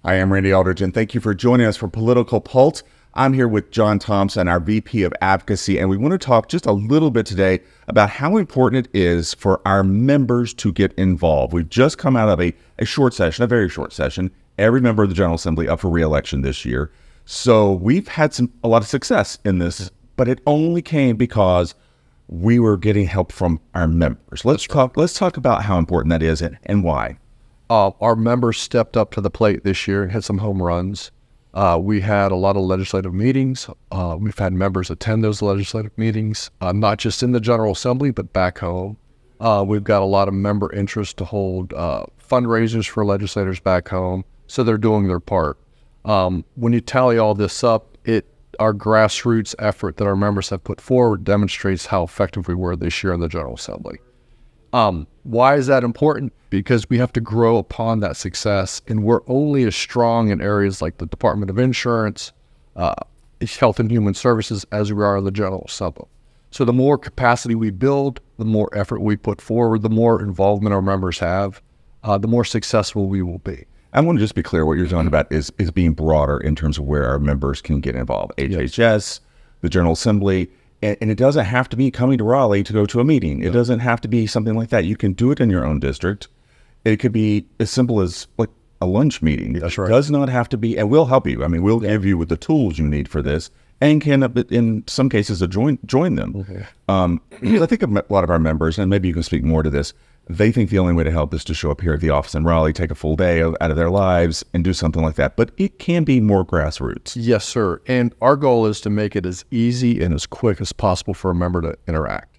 I am Randy Aldridge, and thank you for joining us for Political Pulse. I'm here with John Thompson, our VP of Advocacy, and we want to talk just a little bit today about how important it is for our members to get involved. We've just come out of a short session, a very short session, every member of the General Assembly up for re-election this year. So we've had a lot of success in this, but it only came because we were getting help from our members. Let's talk about how important that is and why. Our members stepped up to the plate this year and hit some home runs. We had a lot of legislative meetings. We've had members attend those legislative meetings, not just in the General Assembly, but back home. We've got a lot of member interest to hold fundraisers for legislators back home, so they're doing their part. When you tally all this up, our grassroots effort that our members have put forward demonstrates how effective we were this year in the General Assembly. Why is that important? Because we have to grow upon that success, and we're only as strong in areas like the Department of Insurance, Health and Human Services as we are in the General Assembly. So the more capacity we build, the more effort we put forward, the more involvement our members have, the more successful we will be. I want to just be clear, what you're talking about is being broader in terms of where our members can get involved. HHS, the General Assembly, and it doesn't have to be coming to Raleigh to go to a meeting. It doesn't have to be something like that. You can do it in your own district. It could be as simple as like a lunch meeting. That's right. It does not have to be, and we'll help you. I mean, we'll give you with the tools you need for this, and can, in some cases, join them. Okay. I think a lot of our members, and maybe you can speak more to this, they think the only way to help is to show up here at the office in Raleigh, take a full day out of their lives, and do something like that. But it can be more grassroots. Yes, sir. And our goal is to make it as easy and as quick as possible for a member to interact.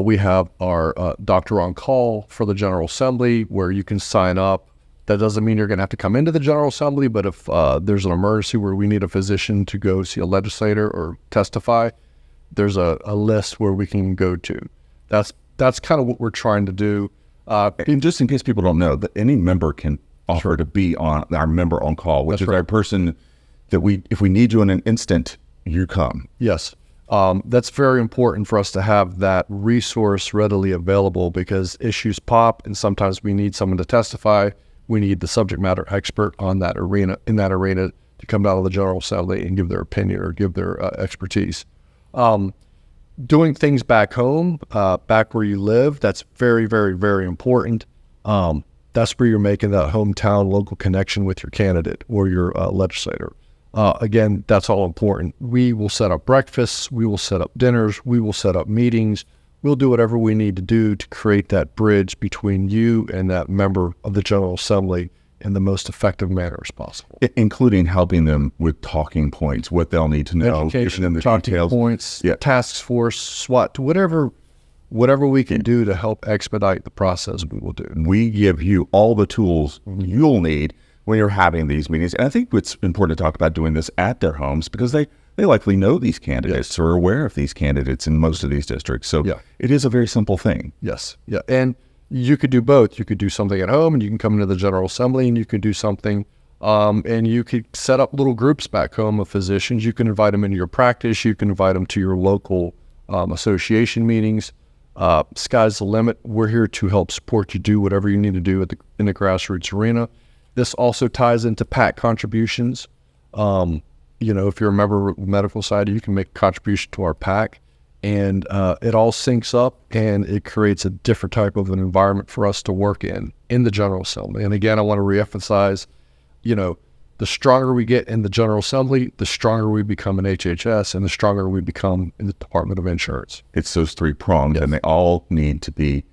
We have our Doctor on Call for the General Assembly, where you can sign up. That doesn't mean you're going to have to come into the General Assembly, but if there's an emergency where we need a physician to go see a legislator or testify, there's a list where we can go to. That's kind of what we're trying to do. And just in case people don't know, that any member can offer to be on our member on call, which is our person that if we need you in an instant, you come. Yes. That's very important for us to have that resource readily available, because issues pop and sometimes we need someone to testify. We need the subject matter expert in that arena to come down to the General Assembly and give their opinion or give their expertise. Doing things back home, back where you live, that's very, very, very important. That's where you're making that hometown local connection with your candidate or your legislator. Again, that's all important. We will set up breakfasts, we will set up dinners, we will set up meetings. We'll do whatever we need to do to create that bridge between you and that member of the General Assembly in the most effective manner as possible. Including helping them with talking points, what they'll need to know. Education, them the talking details. points, task force, SWAT, whatever we can do to help expedite the process, we will do. We give you all the tools you'll need when you're having these meetings. And I think it's important to talk about doing this at their homes, because they likely know these candidates or are aware of these candidates in most of these districts. So it is a very simple thing. Yes. Yeah. And you could do both. You could do something at home and you can come into the General Assembly, and you could do something and you could set up little groups back home of physicians. You can invite them into your practice. You can invite them to your local association meetings. Sky's the limit. We're here to help support you do whatever you need to do in the grassroots arena. This also ties into PAC contributions. If you're a member of the medical side, you can make a contribution to our PAC, and it all syncs up, and it creates a different type of an environment for us to work in the General Assembly. And again, I want to reemphasize, the stronger we get in the General Assembly, the stronger we become in HHS, and the stronger we become in the Department of Insurance. It's those three prongs, and they all need to be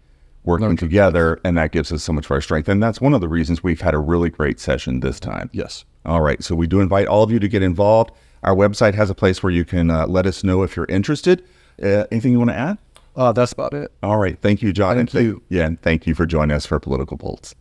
working together, and that gives us so much of our strength. And that's one of the reasons we've had a really great session this time. Yes. All right. So we do invite all of you to get involved. Our website has a place where you can let us know if you're interested. Anything you want to add? That's about it. All right. Thank you, John. Thank you. And thank you for joining us for Political Pulse.